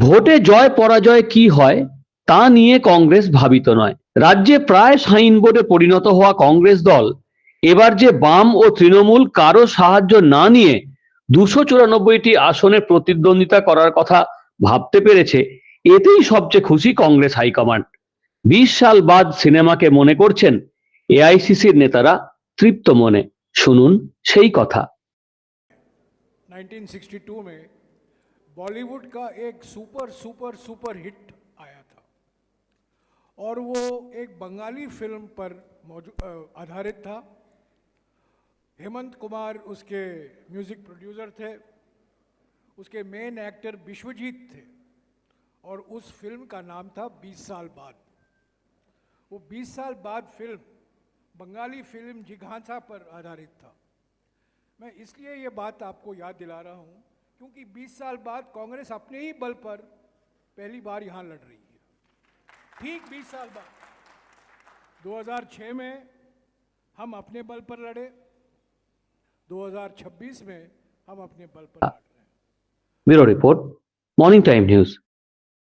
ভোটে জয় পরাজয় কি হয় তা নিয়ে কংগ্রেস ভাবিত নয়। রাজ্যে প্রায় সাইনবোর্ডে পরিণত হওয়া কংগ্রেস দল এবার যে বাম ও তৃণমূল কারো সাহায্য না নিয়ে 294টি আসনে প্রতিদ্বন্দ্বিতা করার কথা ভাবতে পেরেছে, এতেই সবচেয়ে খুশি কংগ্রেস হাইকমান্ড। 20 সাল বাদ সিনেমাকে মনে করছেন এআইসিসির নেতারা তৃপ্ত মনে। শুনুন সেই কথা। 1962 में बॉलीवुड का एक सुपर सुपर सुपर हिट आया था और वो एक बंगाली फिल्म पर आधारित था। हेमंत कुमार उसके म्यूजिक प्रोड्यूसर थे, उसके मेन एक्टर विश्वजीत थे और उस फिल्म का नाम था 20 साल बाद। वो 20 साल बाद फिल्म बंगाली फिल्म जिघांसा पर आधारित था। मैं इसलिए ये बात आपको याद दिला रहा हूँ क्योंकि 20 साल बाद कांग्रेस अपने ही बल पर पहली बार यहाँ लड़ रही है। ठीक 20 साल बाद 2006 में हम अपने बल पर लड़े, 2026 में हम अपने बल पर लड़ रहे हैं। Bureau report, morning time news.